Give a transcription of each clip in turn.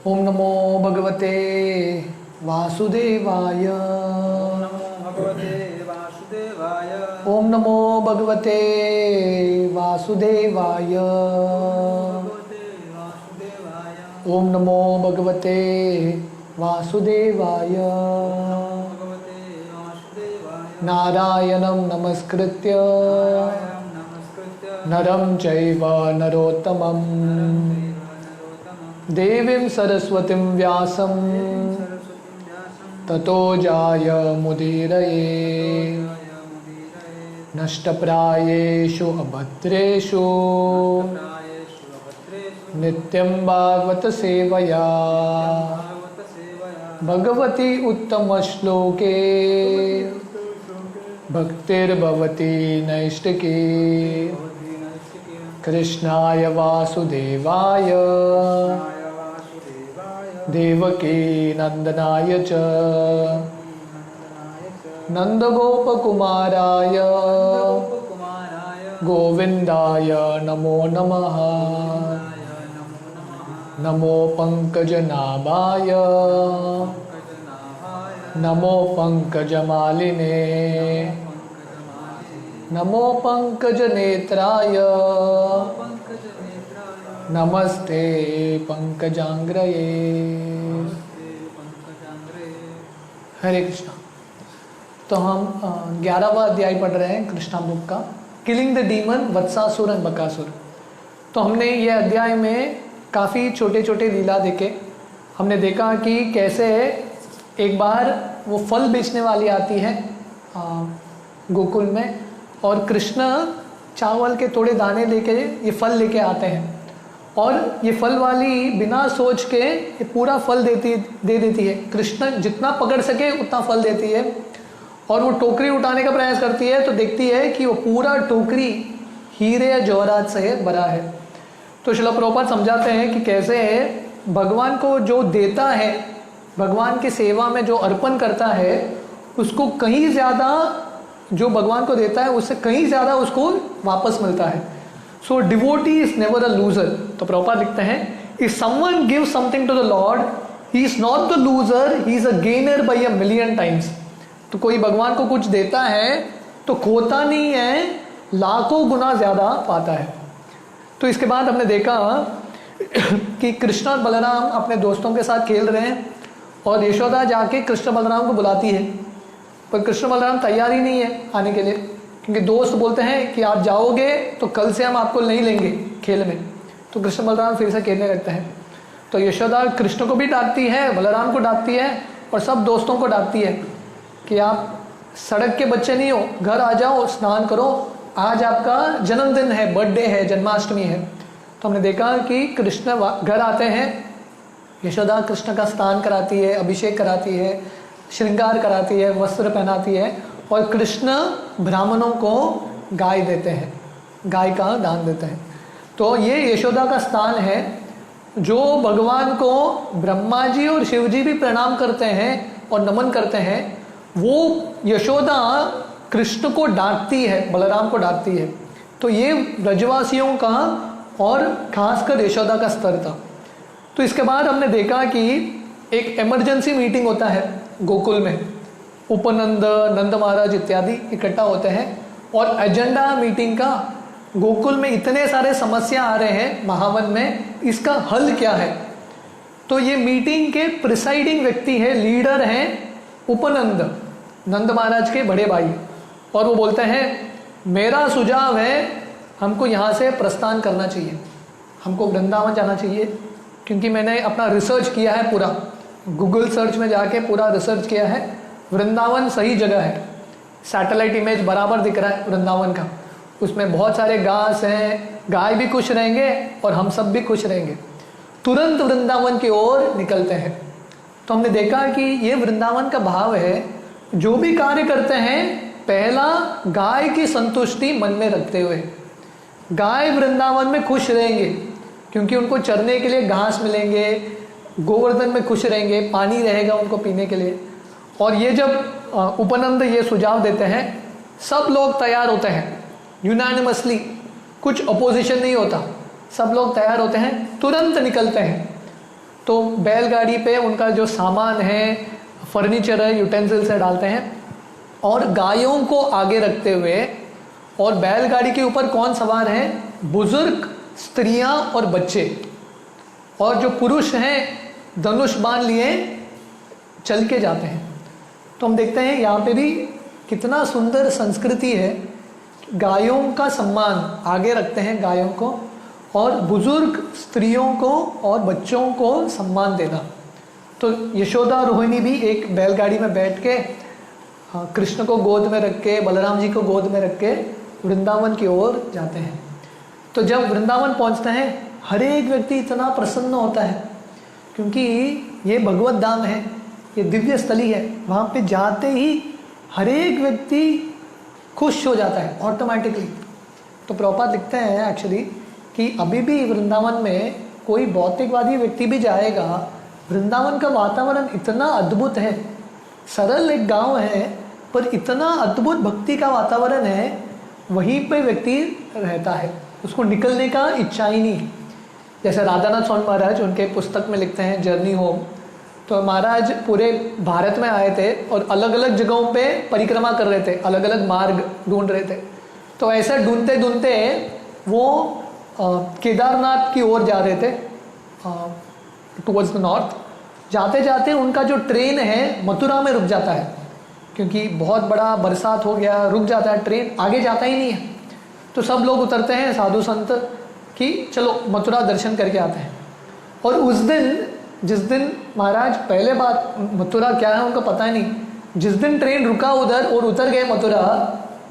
ओम नमो भगवते वासुदेवाय। ओम नमो भगवते वासुदेवाय। ओम नमो भगवते वासुदेवाय। नारायणं नमस्कृत्य नरं चैव नरोत्तमं देवीं सरस्वतीं व्यासं ततो जायमुदीरये। नष्टप्रायेषु अभद्रेषु नित्यं भागवत सेवया भगवती उत्तमश्लोके भक्तिर्भवती नैष्टिकी। कृष्णाय वासुदेवाय देवकी नंदनाय च नंदगोपकुमाराय गोविंदाय नमो नमः। नमो पंकजनाभाय नमो पंकजमालिने नमो पंकजनेत्राय नमस्ते पंकजांग्रये। हरे कृष्णा। तो हम 11वां अध्याय पढ़ रहे हैं कृष्णा बुक का, killing the demon Vatsasura and Bakasura. तो हमने ये अध्याय में काफ़ी छोटे छोटे लीला देखे। हमने देखा कि कैसे एक बार वो फल बेचने वाली आती है गोकुल में, और कृष्ण चावल के थोड़े दाने लेके ये फल लेके आते हैं, और ये फल वाली बिना सोच के ये पूरा फल दे देती है। कृष्ण जितना पकड़ सके उतना फल देती है, और वो टोकरी उठाने का प्रयास करती है तो देखती है कि वो पूरा टोकरी हीरे या जवाहरात से भरा है। तो श्रील प्रभुपाद समझाते हैं कि कैसे भगवान को जो देता है, भगवान की सेवा में जो अर्पण करता है, उसको कहीं ज़्यादा, जो भगवान को देता है उससे कहीं ज़्यादा उसको वापस मिलता है। So devotee is never a loser. तो प्रभुपाद लिखते हैं, if someone gives something to the lord, he is not the loser, he is a gainer by a million times. तो कोई भगवान को कुछ देता है तो खोता नहीं है, लाखों गुना ज़्यादा पाता है। तो इसके बाद हमने देखा कि कृष्ण और बलराम अपने दोस्तों के साथ खेल रहे हैं, और यशोदा जाके कृष्ण बलराम को बुलाती है, पर कृष्ण बलराम तैयार ही नहीं है आने के लिए, क्योंकि दोस्त बोलते हैं कि आप जाओगे तो कल से हम आपको नहीं लेंगे खेल में। तो कृष्ण बलराम फिर से खेलने लगते हैं। तो यशोदा कृष्ण को भी डांटती है, बलराम को डांटती है, और सब दोस्तों को डांटती है कि आप सड़क के बच्चे नहीं हो, घर आ जाओ, स्नान करो, आज आपका जन्मदिन है, बर्थडे है, जन्माष्टमी है। तो हमने देखा कि कृष्ण घर आते हैं, यशोदा कृष्ण का स्नान कराती है, अभिषेक कराती है, श्रृंगार कराती है, वस्त्र पहनाती है, और कृष्ण ब्राह्मणों को गाय देते हैं, गाय का दान देते हैं। तो ये यशोदा का स्थान है, जो भगवान को ब्रह्मा जी और शिव जी भी प्रणाम करते हैं और नमन करते हैं। वो यशोदा कृष्ण को डांटती है, बलराम को डांटती है। तो ये ब्रजवासियों का और खासकर यशोदा का स्तर था। तो इसके बाद हमने देखा कि एक इमरजेंसी मीटिंग होता है गोकुल में, उपनंद, नंद महाराज इत्यादि इकट्ठा होते हैं, और एजेंडा मीटिंग का, गोकुल में इतने सारे समस्या आ रहे हैं महावन में, इसका हल क्या है। तो ये मीटिंग के प्रिसाइडिंग व्यक्ति है, लीडर हैं उपनंद, नंद महाराज के बड़े भाई, और वो बोलते हैं मेरा सुझाव है हमको यहाँ से प्रस्थान करना चाहिए, हमको वृंदावन जाना चाहिए, क्योंकि मैंने अपना रिसर्च किया है, पूरा गूगल सर्च में जाके पूरा रिसर्च किया है, वृंदावन सही जगह है, सैटेलाइट इमेज बराबर दिख रहा है वृंदावन का, उसमें बहुत सारे घास हैं, गाय भी खुश रहेंगे और हम सब भी खुश रहेंगे। तुरंत वृंदावन की ओर निकलते हैं। तो हमने देखा कि ये वृंदावन का भाव है, जो भी कार्य करते हैं पहला गाय की संतुष्टि मन में रखते हुए। गाय वृंदावन में खुश रहेंगे क्योंकि उनको चरने के लिए घास मिलेंगे, गोवर्धन में खुश रहेंगे, पानी रहेगा उनको पीने के लिए। और ये जब उपनंद ये सुझाव देते हैं, सब लोग तैयार होते हैं यूनानिमसली, कुछ अपोजिशन नहीं होता, सब लोग तैयार होते हैं, तुरंत निकलते हैं। तो बैलगाड़ी पे उनका जो सामान है, फर्नीचर है, यूटेंसिल्स है, डालते हैं और गायों को आगे रखते हुए, और बैलगाड़ी के ऊपर कौन सवार है? बुजुर्ग, स्त्रियां और बच्चे, और जो पुरुष हैं धनुष बाण लिए चल के जाते हैं। तो हम देखते हैं यहाँ पे भी कितना सुंदर संस्कृति है। गायों का सम्मान, आगे रखते हैं गायों को, और बुजुर्ग, स्त्रियों को और बच्चों को सम्मान देना। तो यशोदा रोहिणी भी एक बैलगाड़ी में बैठ के कृष्ण को गोद में रख के, बलराम जी को गोद में रख के वृंदावन की ओर जाते हैं। तो जब वृंदावन पहुंचते हैं, हर एक व्यक्ति इतना प्रसन्न होता है, क्योंकि ये भगवत धाम है, ये दिव्य स्थली है। वहाँ पे जाते ही हर एक व्यक्ति खुश हो जाता है ऑटोमेटिकली। तो प्रभुपाद लिखते हैं एक्चुअली कि अभी भी वृंदावन में कोई भौतिकवादी व्यक्ति भी जाएगा, वृंदावन का वातावरण इतना अद्भुत है। सरल एक गांव है, पर इतना अद्भुत भक्ति का वातावरण है, वहीं पे व्यक्ति रहता है, उसको निकलने का इच्छा ही नहीं। जैसे राधानाथ स्वामी महाराज उनके पुस्तक में लिखते हैं जर्नी होम, तो महाराज पूरे भारत में आए थे और अलग अलग जगहों पे परिक्रमा कर रहे थे, अलग अलग मार्ग ढूंढ रहे थे। तो ऐसे ढूंढते ढूंढते वो केदारनाथ की ओर जा रहे थे, टुवर्ड्स द नॉर्थ। जाते जाते उनका जो ट्रेन है मथुरा में रुक जाता है, क्योंकि बहुत बड़ा बरसात हो गया, रुक जाता है ट्रेन, आगे जाता ही नहीं है। तो सब लोग उतरते हैं साधु संत कि चलो मथुरा दर्शन करके आते हैं। और उस दिन, जिस दिन महाराज, पहले बात मथुरा क्या है उनको पता नहीं, जिस दिन ट्रेन रुका उधर और उतर गए मथुरा,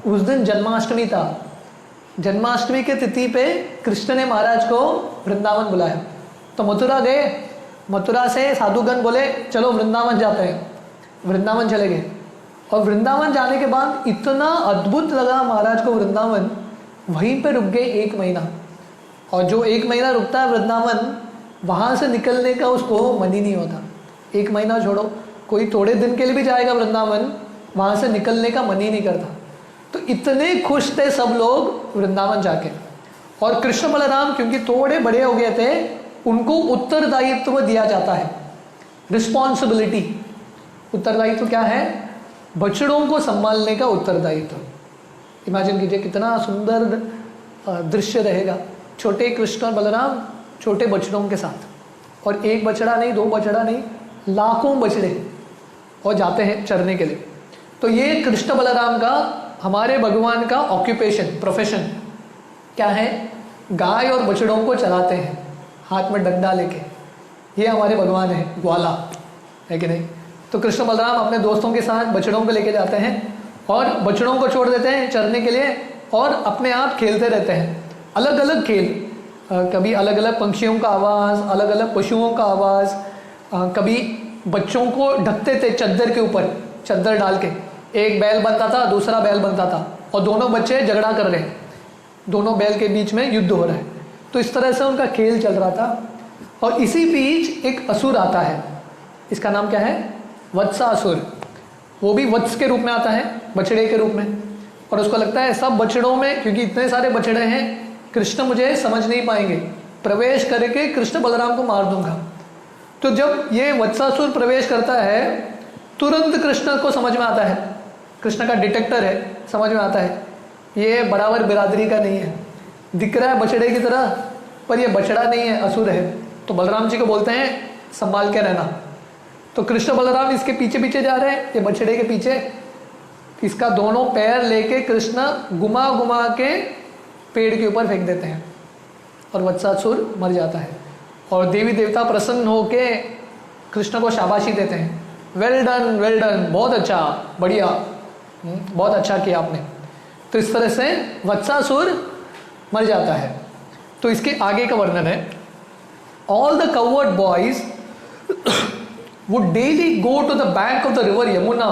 उस दिन जन्माष्टमी था। जन्माष्टमी के तिथि पे कृष्ण ने महाराज को वृंदावन बुलाया। तो मथुरा गए, मथुरा से साधुगण बोले चलो वृंदावन जाते हैं, वृंदावन चले गए। और वृंदावन जाने के बाद इतना अद्भुत लगा महाराज को वृंदावन, वहीं पे रुक गए 1 महीना। और जो 1 महीना रुकता है वृंदावन, वहाँ से निकलने का उसको मन ही नहीं होता। 1 महीना छोड़ो, कोई थोड़े दिन के लिए भी जाएगा वृंदावन, वहाँ से निकलने का मन ही नहीं करता। तो इतने खुश थे सब लोग वृंदावन जाके। और कृष्ण बलराम क्योंकि थोड़े बड़े हो गए थे, उनको उत्तरदायित्व दिया जाता है, रिस्पॉन्सिबिलिटी। उत्तरदायित्व क्या है? बछड़ों को संभालने का उत्तरदायित्व। इमेजिन कीजिए कितना सुंदर दृश्य रहेगा, छोटे कृष्ण और बलराम छोटे बछड़ों के साथ, और 1 बछड़ा नहीं, 2 बछड़ा नहीं, लाखों बछड़े, और जाते हैं चरने के लिए। तो ये कृष्ण बलराम का, हमारे भगवान का ऑक्यूपेशन, प्रोफेशन क्या है? गाय और बछड़ों को चलाते हैं, हाथ में डंडा लेके। ये हमारे भगवान है, ग्वाला है कि नहीं? तो कृष्ण बलराम अपने दोस्तों के साथ बछड़ों को लेके जाते हैं और बछड़ों को छोड़ देते हैं चरने के लिए, और अपने आप खेलते रहते हैं अलग अलग खेल। कभी अलग अलग पंक्षियों का आवाज़, अलग अलग पशुओं का आवाज़, कभी बच्चों को ढकते थे चद्दर के ऊपर, चद्दर डाल के। एक बैल बनता था, दूसरा बैल बनता था, और दोनों बच्चे झगड़ा कर रहे हैं, दोनों बैल के बीच में युद्ध हो रहा है। तो इस तरह से उनका खेल चल रहा था। और इसी बीच एक असुर आता है, इसका नाम क्या है? वत्सासुर। वो भी वत्स के रूप में आता है, बछड़े के रूप में। और उसको लगता है सब बछड़ों में, क्योंकि इतने सारे बछड़े हैं, कृष्ण मुझे समझ नहीं पाएंगे, प्रवेश करके कृष्ण बलराम को मार दूंगा। तो जब ये वत्सासुर प्रवेश करता है, तुरंत कृष्ण को समझ में आता है, कृष्ण का डिटेक्टर है, समझ में आता है ये बराबर बिरादरी का नहीं है, दिख रहा है बछड़े की तरह, पर ये बछड़ा नहीं है, असुर है। तो बलराम जी को बोलते हैं संभाल के रहना। तो कृष्ण बलराम इसके पीछे पीछे जा रहे हैं, ये बछड़े के पीछे, इसका दोनों पैर लेके कृष्ण घुमा घुमा के पेड़ के ऊपर फेंक देते हैं, और वत्सासुर मर जाता है। और देवी देवता प्रसन्न होके कृष्ण को शाबाशी देते हैं, वेल डन, बहुत अच्छा, बढ़िया, बहुत अच्छा किया आपने। तो इस तरह से वत्सासुर मर जाता है। तो इसके आगे का वर्णन है, all the cowherd boys would daily go to the bank of the river Yamuna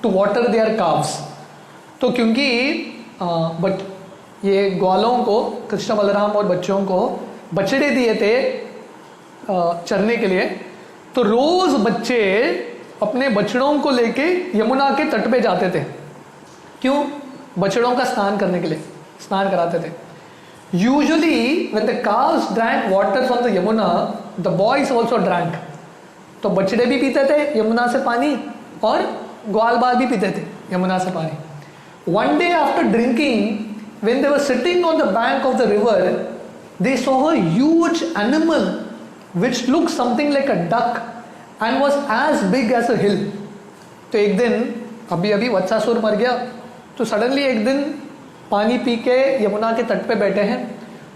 to water their cows. तो क्योंकि बट ये ग्वालों को, कृष्ण बलराम और बच्चों को बछड़े दिए थे चरने के लिए, तो रोज बच्चे अपने बछड़ों को लेके यमुना के तट पे जाते थे। क्यों? बछड़ों का स्नान करने के लिए, स्नान कराते थे। Usually when the cows drank water from the Yamuna, the boys also drank. तो बछड़े भी पीते थे यमुना से पानी और ग्वाल बाल भी पीते थे यमुना से पानी. One day after drinking, when they were sitting on the bank of the river, they saw a huge animal which looked something like a duck and was as big as a hill. तो एक दिन अभी वत्सासुर मर गया, तो suddenly एक दिन पानी पी के यमुना के तट पे बैठे हैं,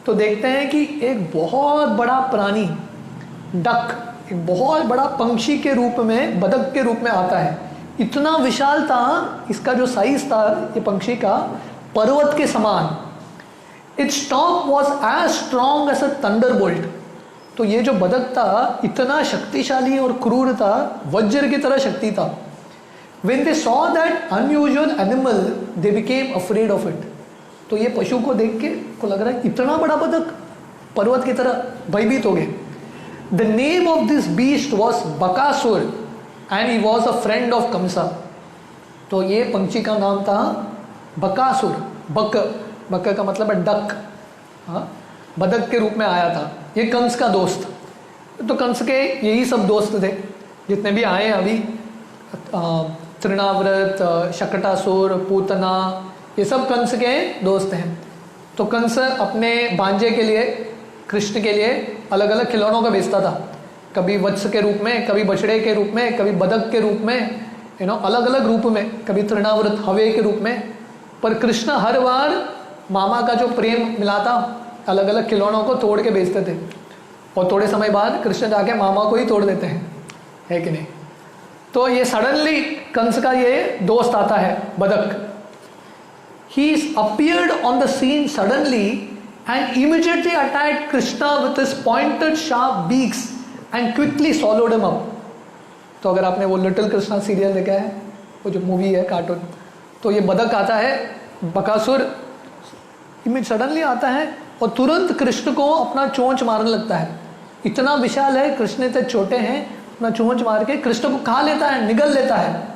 तो देखते हैं कि एक बहुत बड़ा प्राणी डक, एक बहुत बड़ा पंक्षी के रूप में, बदक के रूप में आता है. इतना विशाल था, इसका जो साइज था ये पंक्षी का, पर्वत के समान. Its top was as strong as a thunderbolt. तो ये जो बदक था इतना शक्तिशाली और क्रूर था, वज्र की तरह शक्ति था. When they saw that unusual animal, they became afraid of it. तो ये पशु को देख के को लग रहा है इतना बड़ा बदक, पर्वत की तरह, भयभीत हो गए. The name of this beast was Bakasur and he was a friend of Kamsa. तो ये पंछी का नाम था बकासुर. बक का मतलब है डक, हाँ, बदक के रूप में आया था. ये कंस का दोस्त. तो कंस के यही सब दोस्त थे जितने भी आए अभी, तृणाव्रत, शकटासुर, पूतना, ये सब कंस के दोस्त हैं. तो कंस अपने भांजे के लिए, कृष्ण के लिए अलग अलग खिलौनों का बेचता था. कभी वत्स के रूप में, कभी बछड़े के रूप में, कभी बदक के रूप में, अलग अलग रूप में, कभी तृणाव्रत हवे के रूप में. पर कृष्ण हर बार मामा का जो प्रेम मिला था, अलग अलग खिलौनों को तोड़ के बेचते थे, और थोड़े समय बाद कृष्ण जाके मामा को ही तोड़ देते हैं, है कि नहीं. तो ये सडनली कंस का ये दोस्त आता है बदक. He appeared on the scene suddenly and immediately attacked Krishna with his pointed sharp beaks and quickly swallowed him up. तो अगर आपने वो लिटिल कृष्णा सीरियल देखा है, वो जो मूवी है कार्टून, तो ये बदक आता है, बकासुर सडनली आता है और तुरंत कृष्ण को अपना चोंच मारने लगता है. इतना विशाल है, कृष्ण इतने छोटे हैं, अपना चोंच मार के कृष्ण को खा लेता है, निगल लेता है.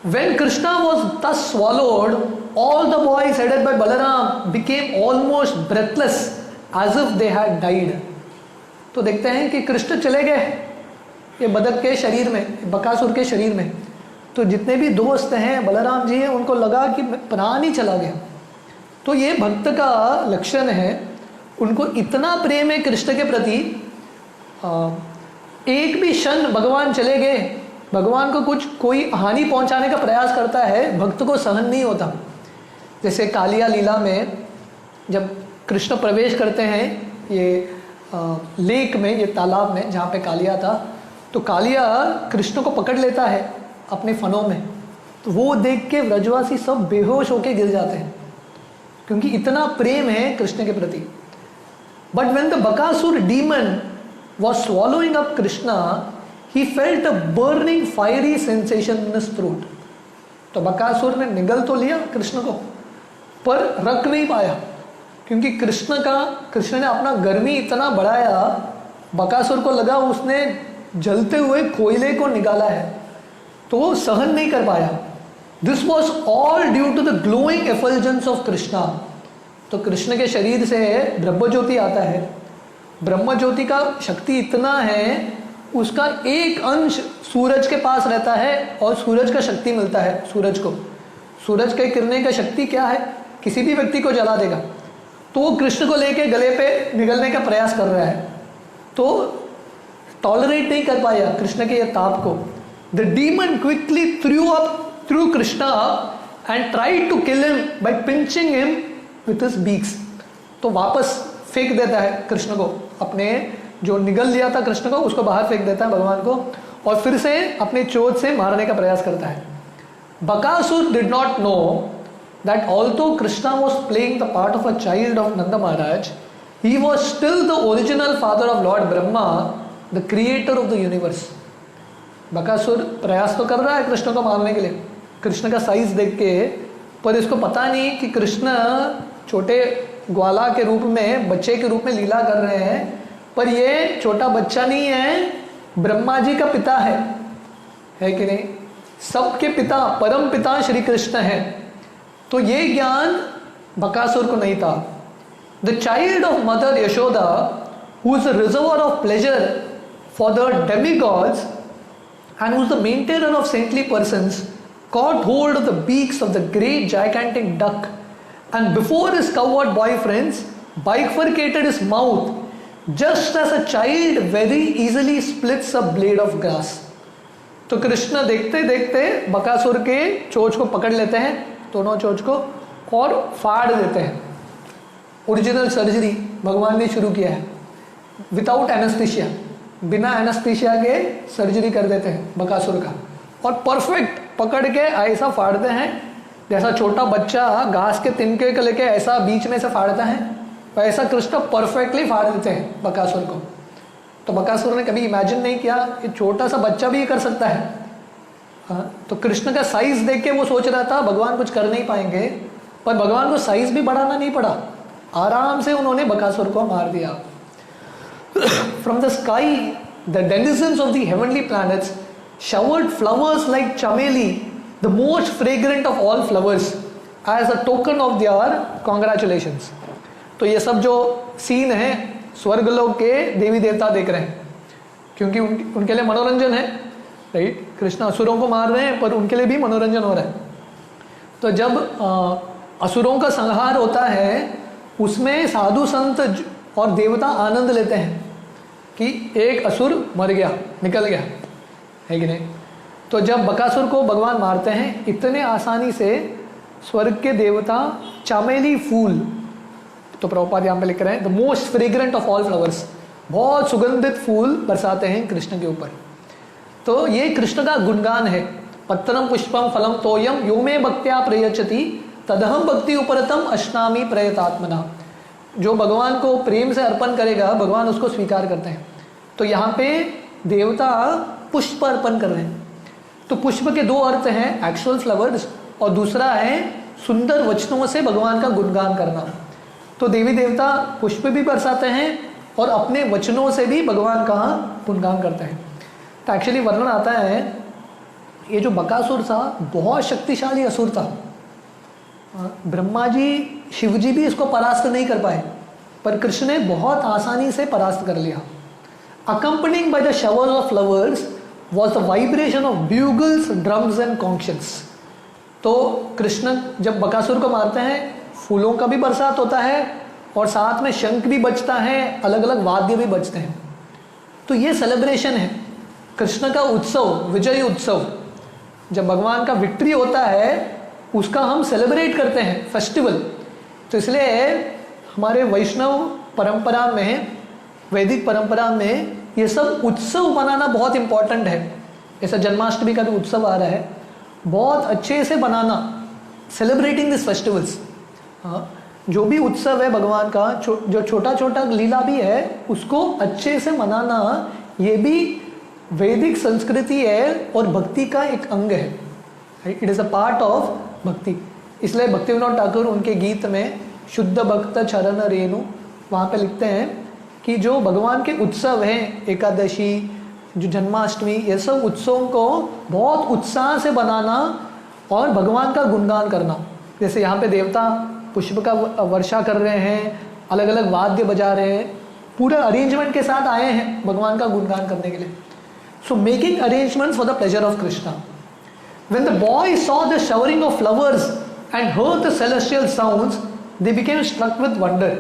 When Krishna was thus swallowed, all the boys headed by Balaram became almost breathless as if they had died. तो देखते हैं कि कृष्ण चले गए ये बदक के शरीर में, बकासुर के शरीर में. तो जितने भी दोस्त हैं, बलराम जी हैं, उनको लगा कि प्राण ही चला गया. तो ये भक्त का लक्षण है, उनको इतना प्रेम है कृष्ण के प्रति, एक भी क्षण भगवान चले गए, भगवान को कुछ कोई हानि पहुंचाने का प्रयास करता है, भक्त को सहन नहीं होता. जैसे कालिया लीला में जब कृष्ण प्रवेश करते हैं ये लेक में, ये तालाब में जहाँ पे कालिया था, तो कालिया कृष्ण को पकड़ लेता है अपने फनों में. तो वो देख के व्रजवासी सब बेहोश होके गिर जाते हैं, क्योंकि इतना प्रेम है कृष्ण के प्रति. But when the Bakasur demon was swallowing up Krishna, he felt a burning fiery sensation in his throat. तो बकासुर ने निगल तो लिया कृष्ण को, पर रख नहीं पाया, क्योंकि कृष्ण ने अपना गर्मी इतना बढ़ाया, बकासुर को लगा उसने जलते हुए कोयले को निकाला है, तो वो सहन नहीं कर पाया. This was all due to the glowing effulgence of Krishna. तो कृष्ण के शरीर से ब्रह्म ज्योति आता है. ब्रह्म ज्योति का शक्ति इतना है, उसका एक अंश सूरज के पास रहता है और सूरज का शक्ति मिलता है सूरज को. सूरज के किरणें का शक्ति क्या है, किसी भी व्यक्ति को जला देगा. तो वो कृष्ण को लेके गले पे निगलने का प्रयास कर रहा है, तो टॉलरेट नहीं कर पाया कृष्ण के ये ताप को. The demon quickly threw Krishna and tried to kill him by pinching him with his beaks. तो वापस फेंक देता है कृष्ण को, अपने जो निगल लिया था कृष्ण को उसको बाहर फेंक देता है भगवान को, और फिर से अपने चोट से मारने का प्रयास करता है. Bakasur did not know that although Krishna was playing the part of a child of Nanda Maharaj, he was still the original father of Lord Brahma, the creator of the universe. Bakasur प्रयास तो कर रहा है कृष्ण को मारने के लिए, कृष्ण का साइज देख के, पर इसको पता नहीं कि कृष्ण छोटे ग्वाला के रूप में, बच्चे के रूप में लीला कर रहे हैं, पर ये छोटा बच्चा नहीं है, ब्रह्मा जी का पिता है कि नहीं, सबके पिता, परम पिता श्री कृष्ण है. तो ये ज्ञान बकासुर को नहीं था. The child of mother Yashoda, who is the reservoir of pleasure for the demigods and who is the maintainer of saintly persons, caught hold of the beaks of the great gigantic duck, and before his coward boyfriends bifurcated his mouth, just as a child very easily splits a blade of grass. तो कृष्ण देखते देखते बकासुर के चोंच को पकड़ लेते हैं, दोनों चोंच को, और फाड़ देते हैं. ओरिजिनल सर्जरी भगवान ने शुरू किया है, विदाउट एनेस्थीसिया, बिना एनेस्थीसिया के सर्जरी कर देते हैं बकासुर का, और परफेक्ट पकड़ के ऐसा फाड़ते हैं जैसा छोटा बच्चा घास के तिनके को लेके ऐसा बीच में से फाड़ता है, वैसा कृष्ण परफेक्टली फाड़ देते हैं बकासुर को. तो बकासुर ने कभी इमेजिन नहीं किया कि छोटा सा बच्चा भी ये कर सकता है. हाँ, तो कृष्ण का साइज देख के वो सोच रहा था भगवान कुछ कर नहीं पाएंगे, पर भगवान को साइज भी बढ़ाना नहीं पड़ा, आराम से उन्होंने बकासुर को मार दिया. From the sky, the denizens of the heavenly planets showered flowers like chameli, the most fragrant of all flowers, as a token of their congratulations. तो ये सब जो सीन है स्वर्गलोक के देवी देवता देख रहे हैं, क्योंकि उनके लिए मनोरंजन है, राइट. कृष्ण असुरों को मार रहे हैं पर उनके लिए भी मनोरंजन हो रहा है. तो जब असुरों का संहार होता है उसमें साधु संत और देवता आनंद लेते हैं कि एक असुर मर गया, निकल गया, है कि नहीं. तो जब बकासुर को भगवान मारते हैं इतने आसानी से, स्वर्ग के देवता चामेली फूल, तो प्रभुपाद यहाँ पे लिख रहे हैं the most fragrant of all flowers, बहुत सुगंधित फूल बरसाते हैं कृष्ण के ऊपर. तो ये कृष्ण का गुणगान है. पत्रम पुष्पम फलम तोयम यो मे भक्त्या प्रयच्छति तदहम भक्ति उपरतम अश्नामी प्रयतात्मना. जो भगवान को प्रेम से अर्पण करेगा भगवान उसको स्वीकार करते हैं. तो यहाँ पे देवता पुष्प अर्पण कर रहे हैं. तो पुष्प के दो अर्थ हैं, एक्चुअल फ्लावर्स, और दूसरा है सुंदर वचनों से भगवान का गुणगान करना. तो देवी देवता पुष्प भी बरसाते हैं और अपने वचनों से भी भगवान का गुणगान करते हैं. तो एक्चुअली वर्णन आता है ये जो बकासुर था बहुत शक्तिशाली असुर था. ब्रह्मा जी शिव जी भी इसको परास्त नहीं कर पाए, पर कृष्ण ने बहुत आसानी से परास्त कर लिया. Accompanying by the showers of flowers was the vibration of bugles, drums and conches. तो कृष्ण जब बकासुर को मारते हैं फूलों का भी बरसात होता है और साथ में शंख भी बजता है, अलग अलग वाद्य भी बजते हैं. तो ये सेलिब्रेशन है कृष्ण का उत्सव, विजय उत्सव. जब भगवान का विक्ट्री होता है उसका हम सेलिब्रेट करते हैं, फेस्टिवल. तो इसलिए हमारे वैष्णव परंपरा में, वैदिक परंपरा में ये सब उत्सव मनाना बहुत इम्पॉर्टेंट है. जैसे जन्माष्टमी का भी उत्सव आ रहा है, बहुत अच्छे से बनाना, सेलिब्रेटिंग दिस फेस्टिवल्स. हाँ, जो भी उत्सव है भगवान का, जो छोटा छोटा लीला भी है उसको अच्छे से मनाना, ये भी वैदिक संस्कृति है और भक्ति का एक अंग है. It is a part of भक्ति. इसलिए भक्ति विनोद ठाकुर उनके गीत में शुद्ध भक्त चरण रेणु, वहाँ पे लिखते हैं कि जो भगवान के उत्सव हैं, एकादशी, जो जन्माष्टमी, ये सब उत्सवों को बहुत उत्साह से बनाना और भगवान का गुणगान करना. जैसे यहाँ पे देवता पुष्प का वर्षा कर रहे हैं, अलग अलग वाद्य बजा रहे हैं, पूरे अरेंजमेंट के साथ आए हैं भगवान का गुणगान करने के लिए. So making arrangements for the pleasure of Krishna. When the boys saw the showering of flowers and heard the celestial sounds, they became struck with wonder.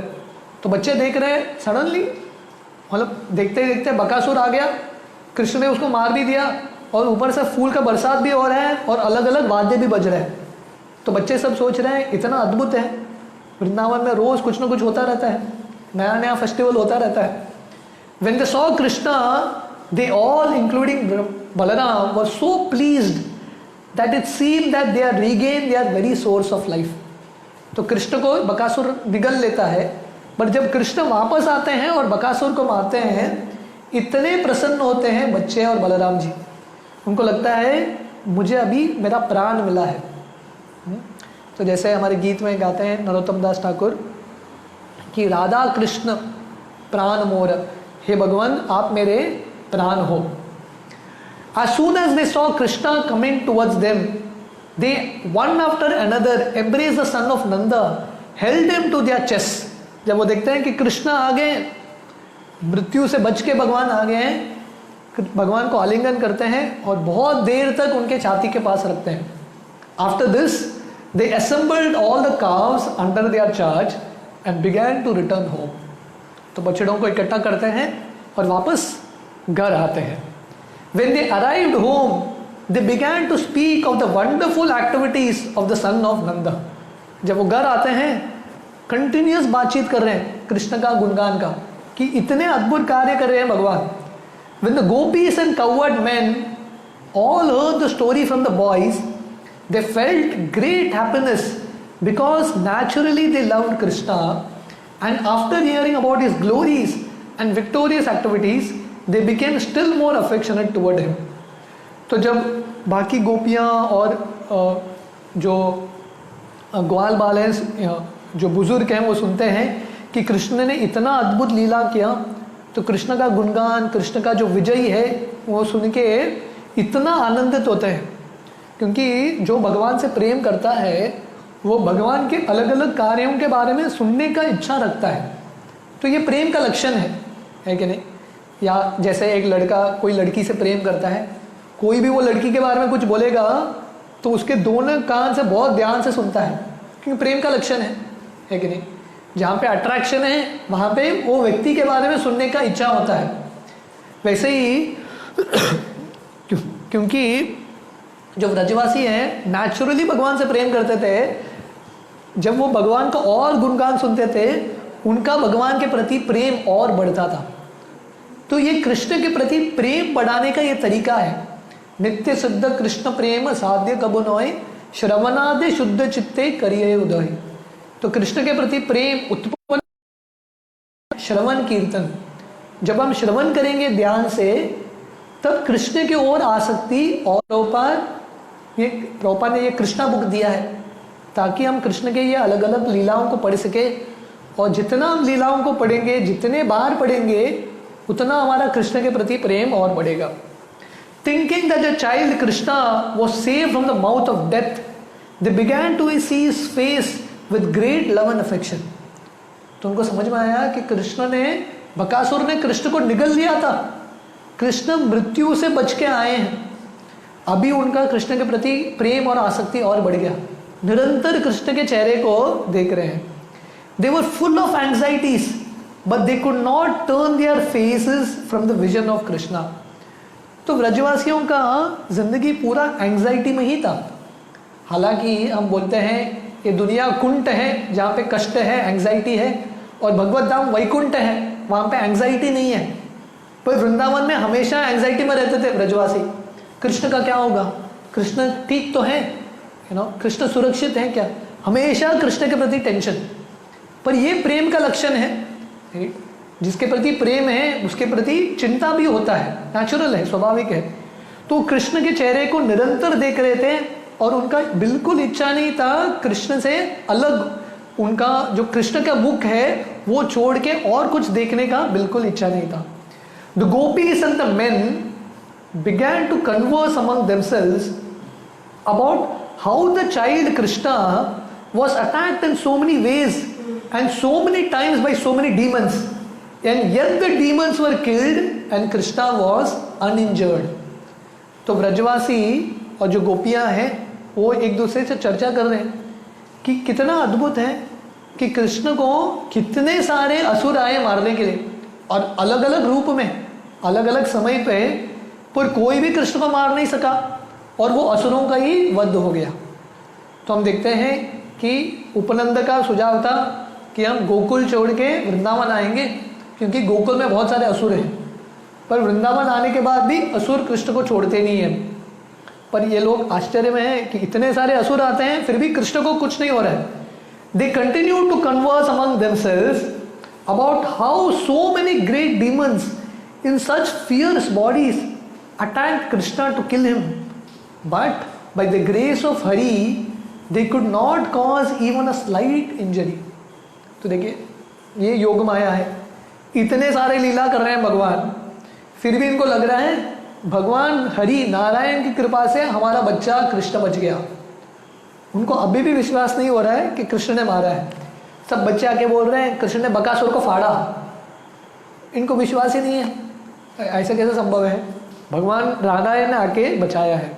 तो बच्चे देख रहे हैं, सडनली मतलब देखते देखते बकासुर आ गया, कृष्ण ने उसको मार भी दिया और ऊपर से फूल का बरसात भी हो रहा है और अलग अलग वाद्य भी बज रहे हैं. तो बच्चे सब सोच रहे हैं इतना अद्भुत है, वृंदावन में रोज कुछ ना कुछ होता रहता है, नया नया फेस्टिवल होता रहता है. When they saw Krishna, they all, including Balaram, were so pleased that it seemed that they had regained their very source of life. तो कृष्ण को बकासुर निगल लेता है, पर जब कृष्ण वापस आते हैं और बकासुर को मारते हैं, इतने प्रसन्न होते हैं बच्चे और बलराम जी. उनको लगता है मुझे अभी मेरा प्राण मिला है. तो जैसे हमारे गीत में गाते हैं नरोत्तम दास ठाकुर कि राधा कृष्ण प्राण मोर, हे भगवान आप मेरे प्राण हो. As soon as they saw Krishna coming towards them, they one after another embraced the son of Nanda, held him to their chests जब वो देखते हैं कि कृष्ण आ गए, मृत्यु से बच के भगवान आ गए हैं, भगवान को आलिंगन करते हैं और बहुत देर तक उनके छाती के पास रखते हैं। After this they assembled all the cows under their charge and began to return home. तो बछड़ों को इकट्ठा करते हैं और वापस घर आते हैं। When they arrived home, they began to speak of the wonderful activities of the son of Nanda. जब वो घर आते हैं, कंटिन्यूस बातचीत कर रहे हैं कृष्ण का गुणगान का, कि इतने अद्भुत कार्य कर रहे हैं भगवान। When the gopis and cowherd men all heard the story from the boys, they felt great happiness because naturally they loved Krishna, and after hearing about his glories and victorious activities, they became still more affectionate toward him. तो जब बाकी गोपियाँ और जो ग्वाल बाल हैं, जो बुजुर्ग हैं, वो सुनते हैं कि कृष्ण ने इतना अद्भुत लीला किया, तो कृष्ण का गुणगान, कृष्ण का जो विजय है, वो सुन के इतना आनंदित होते हैं। क्योंकि जो भगवान से प्रेम करता है वो भगवान के अलग अलग कार्यों के बारे में सुनने का इच्छा रखता है। तो ये प्रेम का लक्षण है कि नहीं? या जैसे एक लड़का कोई लड़की से प्रेम करता है, कोई भी वो लड़की के बारे में कुछ बोलेगा तो उसके दोनों कान से बहुत ध्यान से सुनता है, क्योंकि प्रेम का लक्षण है कि नहीं? जहाँ पे अट्रैक्शन है वहाँ पे वो व्यक्ति के बारे में सुनने का इच्छा होता है। वैसे ही क्योंकि जो व्रजवासी हैं नेचुरली भगवान से प्रेम करते थे, जब वो भगवान का और गुणगान सुनते थे उनका भगवान के प्रति प्रेम और बढ़ता था। तो ये कृष्ण के प्रति प्रेम बढ़ाने का ये तरीका है। नित्य शुद्ध कृष्ण प्रेम साध्य कबु नोय, श्रवणादि शुद्ध चित्ते करिए उदय। तो कृष्ण के प्रति प्रेम उत्पन्न श्रवण कीर्तन, जब हम श्रवण करेंगे ध्यान से, तब कृष्ण की ओर आसक्ति। और प्रभुपाद ने ये कृष्णा बुक दिया है ताकि हम कृष्ण के ये अलग अलग लीलाओं को पढ़ सके, और जितना हम लीलाओं को पढ़ेंगे, जितने बार पढ़ेंगे, उतना हमारा कृष्ण के प्रति प्रेम और बढ़ेगा। Thinking that the child Krishna was saved from the mouth of death, they began to see his face with great love and affection. तो उनको समझ में आया कि कृष्ण ने, बकासुर ने कृष्ण को निगल लिया था, कृष्ण मृत्यु से बच के आए हैं। अभी उनका कृष्ण के प्रति प्रेम और आसक्ति और बढ़ गया, निरंतर कृष्ण के चेहरे को देख रहे हैं। They were full of anxieties, but they could not turn their faces from the vision of Krishna. तो व्रजवासियों का जिंदगी पूरा एंग्जाइटी में ही था। हालांकि हम बोलते हैं ये दुनिया कुंठ है जहाँ पे कष्ट है, एंग्जाइटी है, और भगवत धाम वैकुंठ है, वहाँ पे एंग्जाइटी नहीं है। पर वृंदावन में हमेशा एंग्जाइटी में रहते थे व्रजवासी, कृष्ण का क्या होगा, कृष्ण ठीक तो है, कृष्ण सुरक्षित है क्या, हमेशा कृष्ण के प्रति टेंशन। पर ये प्रेम का लक्षण है, जिसके प्रति प्रेम है उसके प्रति चिंता भी होता है, नेचुरल है, स्वाभाविक है। तो कृष्ण के चेहरे को निरंतर देख रहे थे और उनका बिल्कुल इच्छा नहीं था कृष्ण से अलग, उनका जो कृष्ण का मुख है वो छोड़ के और कुछ देखने का बिल्कुल इच्छा नहीं था। The gopis and the men began to converse among themselves about how the child Krishna was attacked in so many ways and so many times by so many demons, and yet the demons were killed and Krishna was uninjured. तो व्रजवासी और जो गोपियां हैं वो एक दूसरे से चर्चा कर रहे हैं कि कितना अद्भुत है कि कृष्ण को कितने सारे असुर आए मारने के लिए, और अलग अलग रूप में, अलग अलग समय पे, पर कोई भी कृष्ण को मार नहीं सका और वो असुरों का ही वध हो गया। तो हम देखते हैं कि उपनंद का सुझाव था कि हम गोकुल छोड़ के वृंदावन आएंगे, क्योंकि गोकुल में बहुत सारे असुर हैं, पर वृंदावन आने के बाद भी असुर कृष्ण को छोड़ते नहीं हैं। पर ये लोग आश्चर्य में हैं कि इतने सारे असुर आते हैं फिर भी कृष्ण को कुछ नहीं हो रहा है। They continue to converse among themselves about how so many great demons in such fierce bodies attacked Krishna to kill him, but by the grace of Hari they could not cause even a slight injury. तो देखिए ये योग माया है, इतने सारे लीला कर रहे हैं भगवान, फिर भी इनको लग रहा है भगवान हरि नारायण की कृपा से हमारा बच्चा कृष्ण बच गया। उनको अभी भी विश्वास नहीं हो रहा है कि कृष्ण ने मारा है। सब बच्चे आके बोल रहे हैं कृष्ण ने बकासुर को फाड़ा, इनको विश्वास ही नहीं है, ऐसा कैसे संभव है? भगवान नारायण ने आके बचाया है।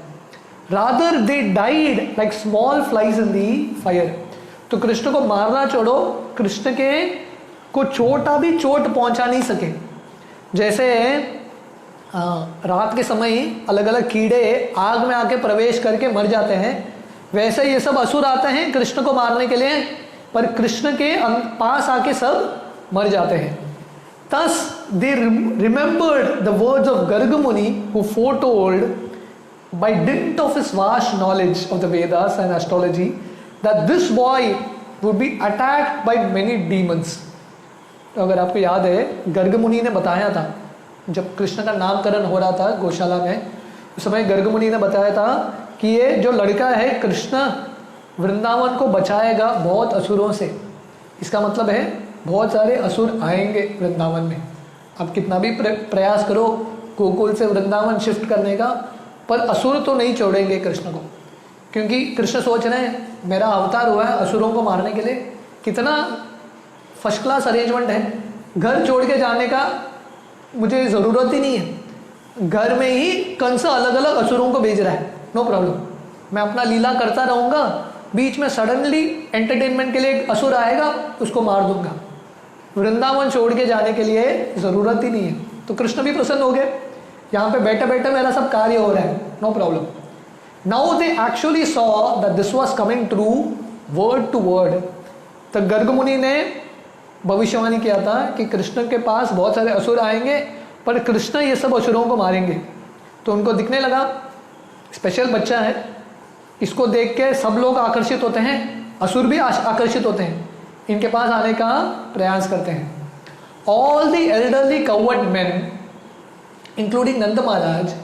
Rather they died like small flies in the fire. तो कृष्ण को मारना छोड़ो, कृष्ण के को छोटा भी चोट पहुंचा नहीं सके। जैसे रात के समय अलग अलग कीड़े आग में आके प्रवेश करके मर जाते हैं, वैसे ये सब असुर आते हैं कृष्ण को मारने के लिए, पर कृष्ण के पास आके सब मर जाते हैं। Thus they remembered the words of Garga Muni, who foretold by dint of his vast knowledge of the Vedas and astrology that this boy would be attacked by many demons. तो अगर आपको याद है, गर्ग मुनि ने बताया था जब कृष्ण का नामकरण हो रहा था गौशाला में, उस समय गर्ग मुनि ने बताया था कि ये जो लड़का है कृष्ण वृंदावन को बचाएगा बहुत असुरों से। इसका मतलब है बहुत सारे असुर आएंगे वृंदावन में। आप कितना भी प्रयास करो गोकुल से वृंदावन शिफ्ट करने का, पर असुर तो नहीं छोड़ेंगे कृष्ण को, क्योंकि कृष्ण सोच रहे हैं मेरा अवतार हुआ है असुरों को मारने के लिए। कितना फर्स्ट क्लास अरेंजमेंट है, घर छोड़ के जाने का मुझे ज़रूरत ही नहीं है, घर में ही कंस अलग अलग असुरों को भेज रहा है, नो प्रॉब्लम, मैं अपना लीला करता रहूँगा, बीच में सडनली एंटरटेनमेंट के लिए एक असुर आएगा उसको मार दूंगा, वृंदावन छोड़ के जाने के लिए ज़रूरत ही नहीं है। तो कृष्ण भी प्रसन्न हो गए, यहाँ पे बैठे बैठे मेरा सब कार्य हो रहा है, no problem. Now they actually saw that this was coming true word to word. तो गर्ग मुनि ने भविष्यवाणी किया था कि कृष्ण के पास बहुत सारे असुर आएंगे, पर कृष्ण ये सब असुरों को मारेंगे। तो उनको दिखने लगा स्पेशल बच्चा है, इसको देख के सब लोग आकर्षित होते हैं, असुर भी आकर्षित होते हैं, इनके पास आने का प्रयास करते हैं। All the elderly cowherd men including Nanda Maharaj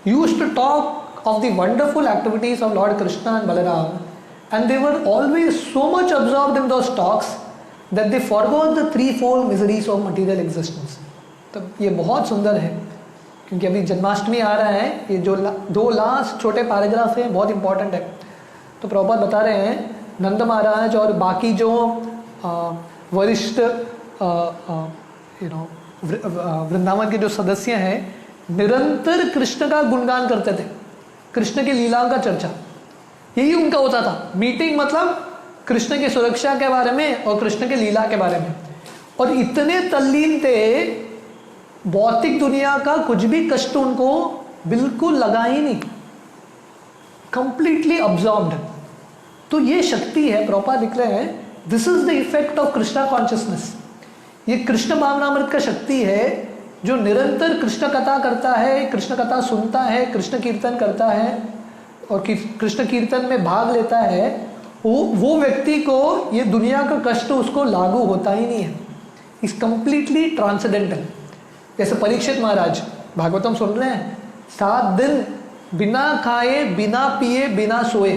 used to talk of the wonderful activities of lord Krishna and Balaram, and they were always so much absorbed in those talks that they forgot the threefold miseries of material existence. तो ये बहुत सुंदर है, क्योंकि अभी जन्माष्टमी आ रहा है, ये जो दो लास्ट छोटे पैराग्राफ हैं बहुत इंपॉर्टेंट है। तो प्रभुपाद बता रहे हैं नंद महाराज और बाकी जो वरिष्ठ वृंदावन के जो सदस्य हैं निरंतर कृष्ण का गुणगान करते थे, कृष्ण की लीलाओं का चर्चा, यही उनका होता था। मीटिंग मतलब कृष्ण की सुरक्षा के बारे में और कृष्ण के लीला के बारे में, और इतने तल्लीन थे, भौतिक दुनिया का कुछ भी कष्ट उनको बिल्कुल लगा ही नहीं, कंप्लीटली अब्सॉर्ब्ड। तो ये शक्ति है, प्रभुपाद लिख रहे हैं this is the effect of Krishna consciousness. ये कृष्ण भावनामृत का शक्ति है जो निरंतर कृष्ण कथा करता है, कृष्ण कथा सुनता है, कृष्ण कीर्तन करता है और कृष्ण कीर्तन में भाग लेता है, वो व्यक्ति को ये दुनिया का कष्ट उसको लागू होता ही नहीं है, इज कंप्लीटली ट्रांसेंडेंटल। जैसे परीक्षित महाराज भागवतम सुन रहे हैं, 7 दिन बिना खाए बिना पिए बिना सोए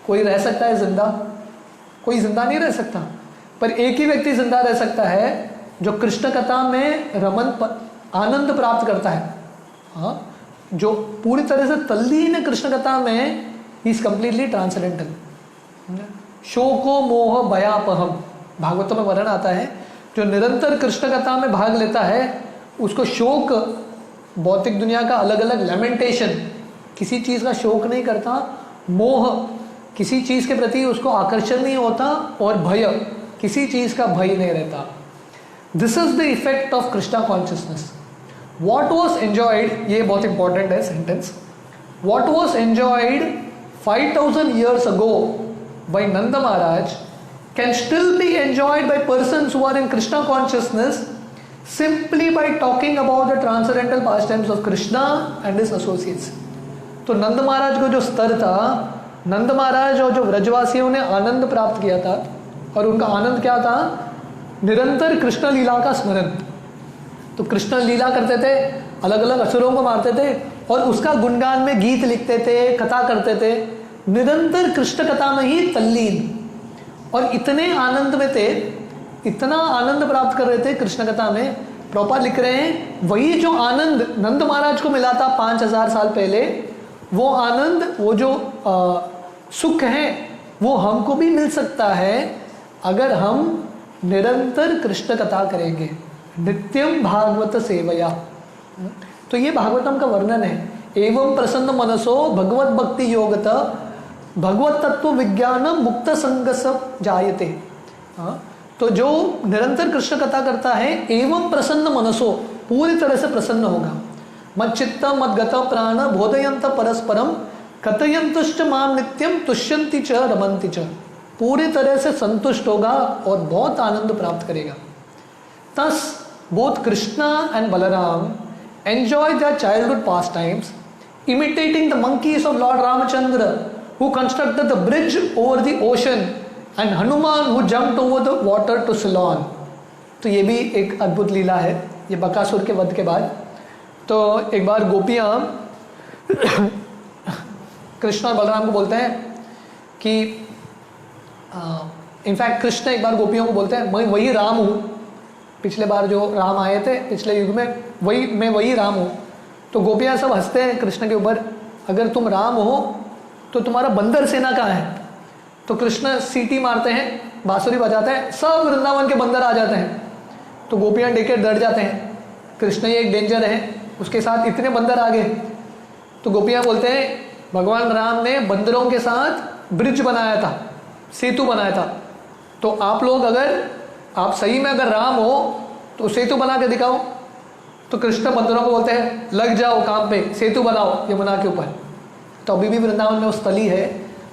कोई रह सकता है जिंदा? कोई जिंदा नहीं रह सकता, पर एक ही व्यक्ति जिंदा रह सकता है जो कृष्ण कथा में आनंद प्राप्त करता है। हाँ, जो पूरी तरह से तल्लीन है कृष्ण कथा में, इज कंप्लीटली ट्रांसेंडेंटल। शोको मोह भयापहम भागवतम में वर्णन आता है, जो निरंतर कृष्ण कथा में भाग लेता है उसको शोक, भौतिक दुनिया का अलग अलग लेमेंटेशन, किसी चीज़ का शोक नहीं करता, मोह, किसी चीज़ के प्रति उसको आकर्षण नहीं होता, और भय, किसी चीज़ का भय नहीं रहता। This is the effect of Krishna consciousness. What was enjoyed, ये बहुत इंपॉर्टेंट है sentence, what was enjoyed 5000 years ago by Nanda Maharaj can still be enjoyed by persons who are in Krishna consciousness simply by talking about the transcendental pastimes of Krishna and his associates। तो नंद महाराज को जो स्तर था, नंद महाराज और जो व्रजवासियों ने आनंद प्राप्त किया था, और उनका आनंद क्या था? निरंतर कृष्ण लीला का स्मरण। तो कृष्ण लीला करते थे, अलग अलग असुरों को मारते थे और उसका गुणगान में गीत लिखते थे, कथा करते थे, निरंतर कृष्ण कथा में ही तल्लीन, और इतने आनंद में थे, इतना आनंद प्राप्त कर रहे थे कृष्ण कथा में। प्रभुपाद लिख रहे हैं वही जो आनंद नंद महाराज को मिला था 5000 साल पहले, वो आनंद, वो जो सुख है, वो हमको भी मिल सकता है अगर हम निरंतर कृष्ण कथा करेंगे, नित्यम भागवत सेवया, तो ये भागवतम का वर्णन है। एवं प्रसन्न मनसो भगवत भक्ति योगत भगवत तत्व विज्ञान मुक्त संग सब जायते। तो जो निरंतर कृष्ण कथा करता है, एवं प्रसन्न मनसो, पूरी तरह से प्रसन्न होगा। मत चित्त मत गत प्राण बोधयंत परस्परम कथयंतुष्ट माम नित्यम तुष्यंति च रमंति च, पूरी तरह से संतुष्ट होगा और बहुत आनंद प्राप्त करेगा। Thus, both Krishna and Balaram enjoyed their childhood pastimes, imitating the monkeys of Lord Ramachandra, who constructed the bridge over the ocean, and Hanuman, who jumped over the water to Ceylon. तो ये भी एक अद्भुत लीला है, ये बकासुर के वध के बाद। तो एक बार गोपियाँ कृष्ण और बलराम को बोलते हैं कि इनफैक्ट कृष्ण एक बार गोपियों को बोलते हैं, मैं वही राम हूँ, पिछले बार जो राम आए थे पिछले युग में, मैं वही राम हूँ। तो गोपियाँ सब हंसते हैं कृष्ण के ऊपर, अगर तुम राम हो तो तुम्हारा बंदर सेना कहाँ है। तो कृष्ण सीटी मारते हैं, बांसुरी बजाते हैं, सब वृंदावन के बंदर आ जाते हैं। तो गोपियाँ देख डर जाते हैं, कृष्ण ये एक डेंजर है, उसके साथ इतने बंदर आ गए। तो गोपियाँ बोलते हैं भगवान राम ने बंदरों के साथ ब्रिज बनाया था, सेतु बनाया था, तो आप लोग अगर आप सही में अगर राम हो तो सेतु बना के दिखाओ। तो कृष्ण बंदरों को बोलते हैं लग जाओ काम पे, सेतु बनाओ यमुना के ऊपर। तो अभी भी वृंदावन में वो स्थली है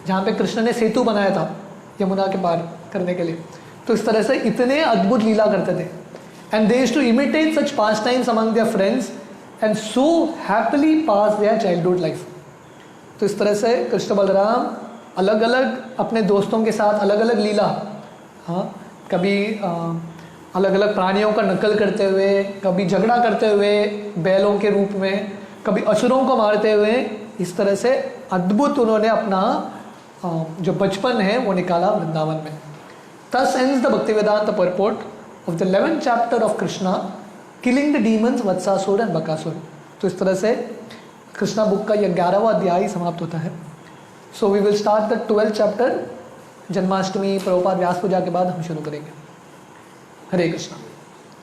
जहाँ पे कृष्ण ने सेतु बनाया था यमुना के पार करने के लिए। तो इस तरह से इतने अद्भुत लीला करते थे। And they used to imitate such pastimes among their friends and so happily pass their childhood life. तो इस तरह से कृष्ण बलराम अलग अलग अपने दोस्तों के साथ अलग अलग लीला, हाँ, कभी अलग अलग प्राणियों का नकल करते हुए, कभी झगड़ा करते हुए बैलों के रूप में, कभी असुरों को मारते हुए, इस तरह से अद्भुत उन्होंने अपना जो बचपन है वो निकाला वृंदावन में। Thus ends the Bhaktivedanta purport of the 11th chapter of Krishna killing the demons Vatsasur and Bakasur। तो इस तरह से कृष्णा बुक का यह 11वां अध्याय समाप्त होता है। So we will start the 12th chapter, Janmashtami Prabhupada Vyasa Puja के बाद हम शुरू करेंगे। हरे कृष्णा।